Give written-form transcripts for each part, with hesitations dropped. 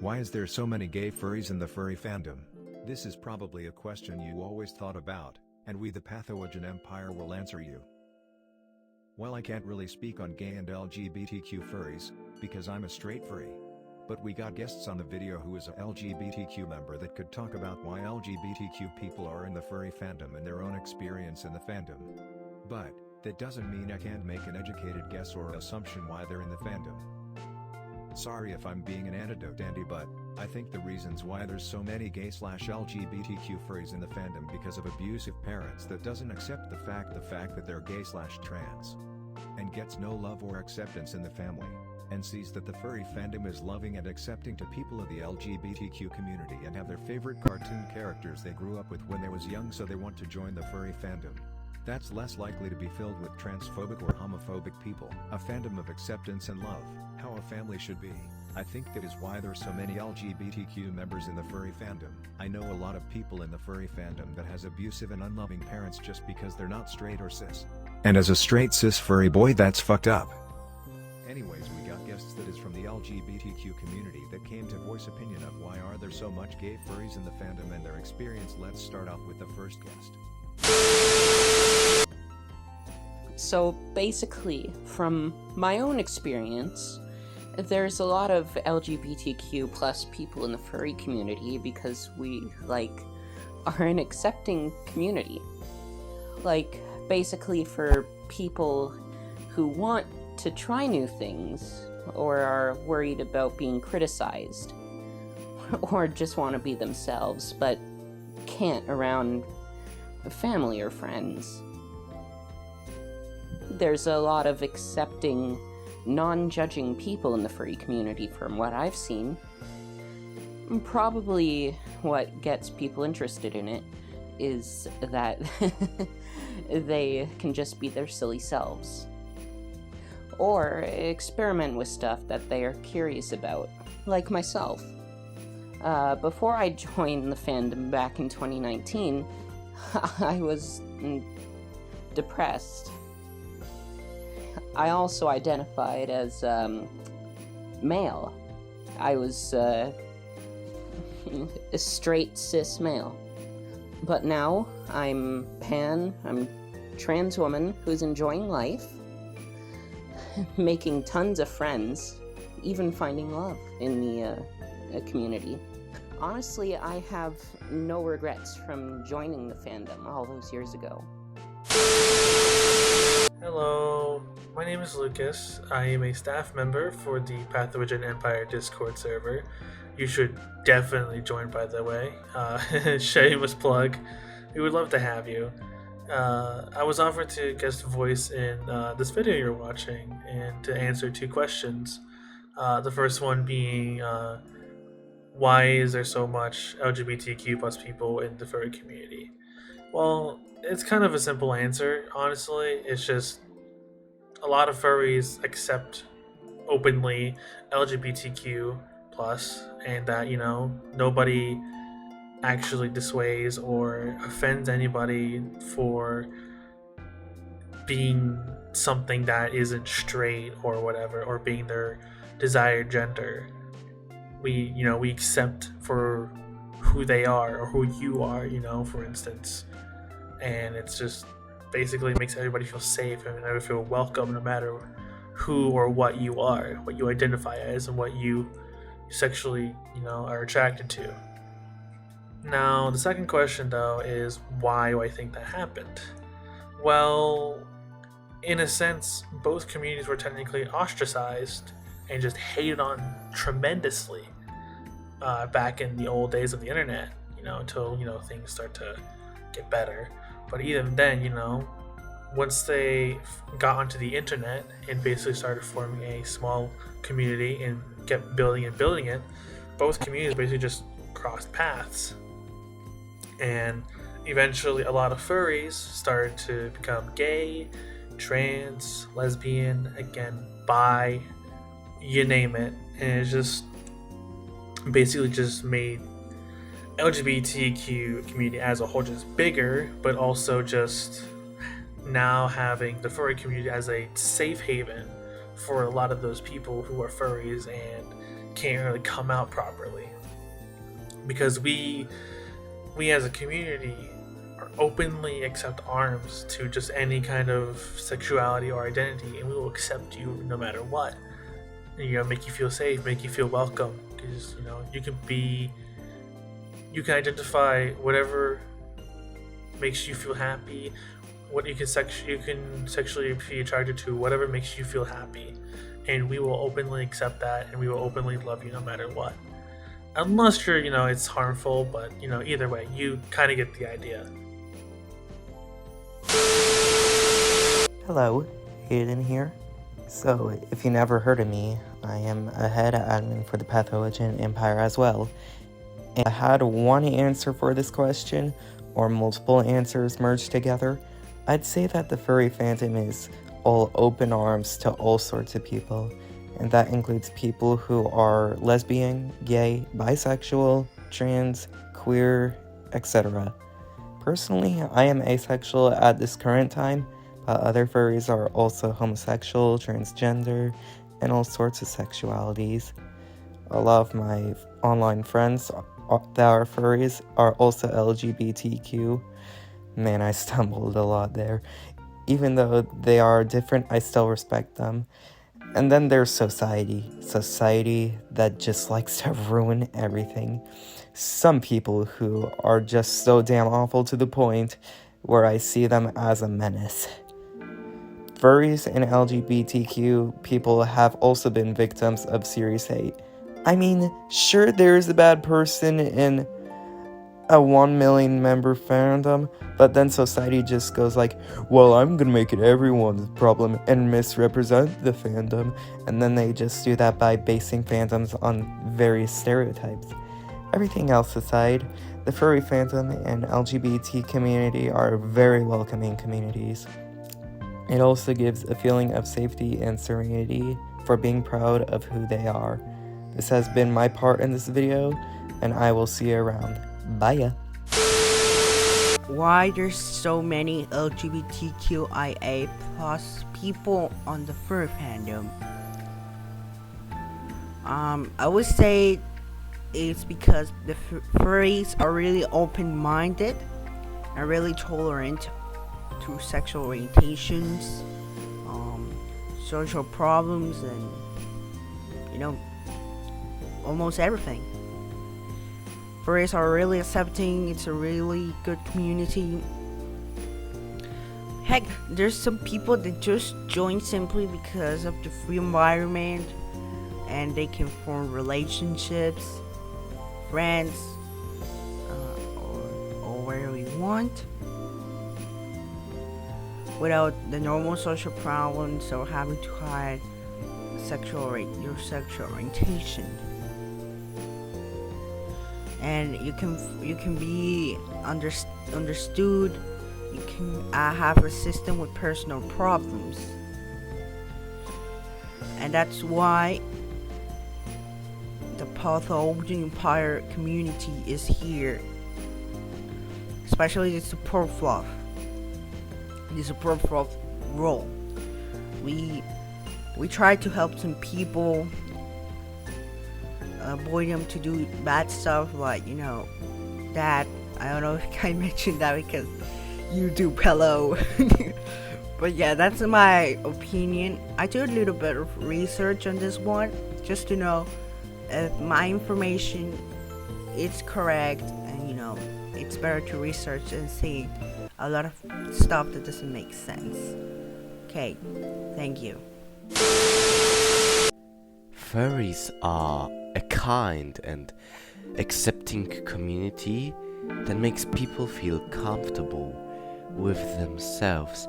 Why is there so many gay furries in the furry fandom? This is probably a question you always thought about, and we the Pathogen Empire will answer you. Well, I can't really speak on gay and LGBTQ furries, because I'm a straight furry. But we got guests on the video who is a LGBTQ member that could talk about why LGBTQ people are in the furry fandom and their own experience in the fandom. But, that doesn't mean I can't make an educated guess or assumption why they're in the fandom. Sorry if I'm being an anecdote Andy, but I think the reasons why there's so many gay/LGBTQ furries in the fandom because of abusive parents that doesn't accept the fact that they're gay/trans. And gets no love or acceptance in the family, and sees that the furry fandom is loving and accepting to people of the LGBTQ community and have their favorite cartoon characters they grew up with when they was young, so they want to join the furry fandom. That's less likely to be filled with transphobic or homophobic people. A fandom of acceptance and love, how a family should be. I think that is why there's so many LGBTQ members in the furry fandom. I know a lot of people in the furry fandom that has abusive and unloving parents just because they're not straight or cis. And as a straight cis furry boy, that's fucked up. Anyways, we got guests that is from the LGBTQ community that came to voice opinion of why are there so much gay furries in the fandom and their experience. Let's start off with the first guest. So basically, from my own experience, there's a lot of LGBTQ plus people in the furry community because we, are an accepting community. Basically for people who want to try new things, or are worried about being criticized, or just want to be themselves, but can't around family or friends. There's a lot of accepting, non-judging people in the furry community from what I've seen. Probably what gets people interested in it is that they can just be their silly selves. Or experiment with stuff that they are curious about, like myself. Before I joined the fandom back in 2019, I was depressed. I also identified as male. I was a straight cis male. But now I'm I'm a trans woman who's enjoying life, making tons of friends, even finding love in the community. Honestly, I have no regrets from joining the fandom all those years ago. Hello, my name is Lucas. I am a staff member for the Pathogen Empire Discord server. You should definitely join, by the way. Shameless plug. We would love to have you. I was offered to guest voice in this video you're watching and to answer two questions. The first one being, why is there so much LGBTQ plus people in the furry community? Well, it's kind of a simple answer, honestly. It's just a lot of furries accept openly LGBTQ plus, and that, nobody actually dissuades or offends anybody for being something that isn't straight or whatever, or being their desired gender. We accept for who they are or who you are, for instance. And it's just basically makes everybody feel safe and everybody feel welcome no matter who or what you are, what you identify as, and what you sexually, are attracted to. Now, the second question, though, is why do I think that happened? Well, in a sense, both communities were technically ostracized and just hated on tremendously back in the old days of the internet, until, things start to get better. But even then, once they got onto the internet and basically started forming a small community and kept building it, both communities basically just crossed paths. And eventually a lot of furries started to become gay, trans, lesbian, again, bi, you name it. And it just basically just made LGBTQ community as a whole just bigger, but also just now having the furry community as a safe haven for a lot of those people who are furries and can't really come out properly, because we as a community are openly accept arms to just any kind of sexuality or identity, and we will accept you no matter what. And, make you feel safe, make you feel welcome, because you can identify whatever makes you feel happy, what you can sexually be attracted to, whatever makes you feel happy, and we will openly accept that, and we will openly love you no matter what. Unless you're, it's harmful, but either way, you kind of get the idea. Hello, Aiden here. So, if you never heard of me, I am a head admin for the Pathogen Empire as well. And I had one answer for this question, or multiple answers merged together. I'd say that the furry fandom is all open arms to all sorts of people, and that includes people who are lesbian, gay, bisexual, trans, queer, etc. Personally, I am asexual at this current time, but other furries are also homosexual, transgender, and all sorts of sexualities. A lot of my online friends that are furries are also LGBTQ. Man, I stumbled a lot there. Even though they are different, I still respect them. And then there's society that just likes to ruin everything. Some people who are just so damn awful to the point where I see them as a menace. Furries and LGBTQ people have also been victims of serious hate. I mean, sure, there's a bad person in a 1 million member fandom, but then society just goes like, well, I'm gonna make it everyone's problem and misrepresent the fandom, and then they just do that by basing fandoms on various stereotypes. Everything else aside, the furry fandom and LGBT community are very welcoming communities. It also gives a feeling of safety and serenity for being proud of who they are. This has been my part in this video, and I will see you around. Bye. Why there's so many LGBTQIA plus people on the furry fandom? I would say it's because the furries are really open-minded and really tolerant to sexual orientations, social problems, and almost everything. Furries are really accepting. It's a really good community. Heck, there's some people that just join simply because of the free environment, and they can form relationships, friends, or wherever you want, without the normal social problems or having to hide your sexual orientation. And you can be understood. You can have a system with personal problems, and that's why the Pathogen Empire community is here, especially the support fluff. The support fluff role. We try to help some people, avoid them to do bad stuff, like that. I don't know if I mentioned that because YouTube, hello. But yeah, that's my opinion. I do a little bit of research on this one just to know if my information is correct, and it's better to research and see a lot of stuff that doesn't make sense. Okay, thank you. Furries are a kind and accepting community that makes people feel comfortable with themselves.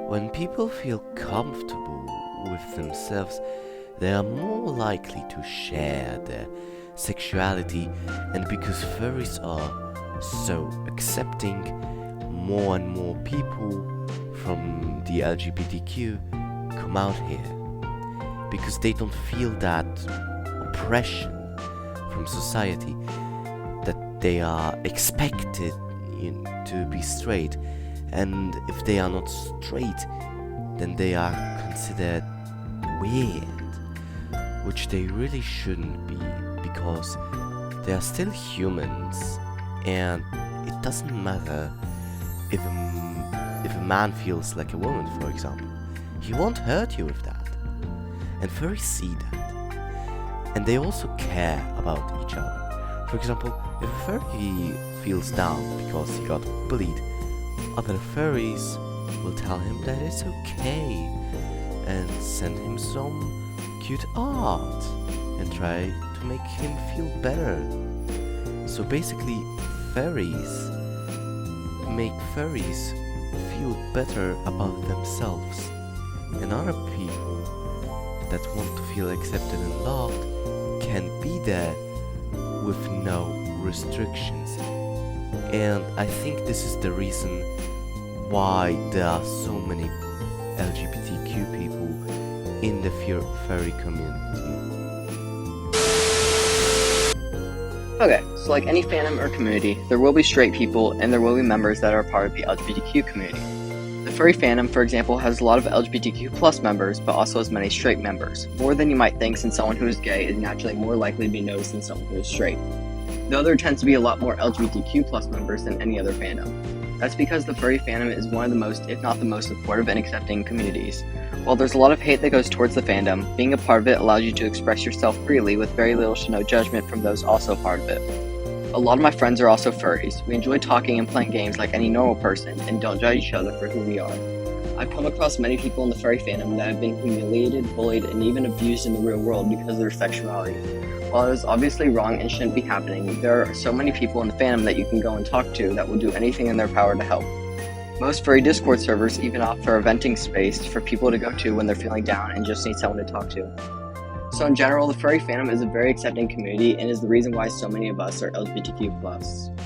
When people feel comfortable with themselves, they are more likely to share their sexuality, and because furries are so accepting, more and more people from the LGBTQ come out here because they don't feel that oppression from society, that they are expected to be straight, and if they are not straight, then they are considered weird which they really shouldn't be, because they are still humans, and it doesn't matter if a man feels like a woman, for example. He won't hurt you with that. And furries see that. And they also care about each other. For example, if a furry feels down because he got bullied, other furries will tell him that it's okay and send him some cute art and try to make him feel better. So basically, furries make furries feel better about themselves, and other people that want to feel accepted and loved can be there with no restrictions. And I think this is the reason why there are so many LGBTQ people in the furry community. Okay, so like any fandom or community, there will be straight people and there will be members that are part of the LGBTQ community. The furry fandom, for example, has a lot of LGBTQ plus members, but also has many straight members, more than you might think, since someone who is gay is naturally more likely to be noticed than someone who is straight. Though there tends to be a lot more LGBTQ plus members than any other fandom. That's because the furry fandom is one of the most, if not the most, supportive and accepting communities. While there's a lot of hate that goes towards the fandom, being a part of it allows you to express yourself freely with very little to no judgment from those also part of it. A lot of my friends are also furries. We enjoy talking and playing games like any normal person and don't judge each other for who we are. I've come across many people in the furry fandom that have been humiliated, bullied, and even abused in the real world because of their sexuality. While it is obviously wrong and shouldn't be happening, there are so many people in the fandom that you can go and talk to that will do anything in their power to help. Most furry Discord servers even offer a venting space for people to go to when they're feeling down and just need someone to talk to. So in general, the furry fandom is a very accepting community and is the reason why so many of us are LGBTQ+.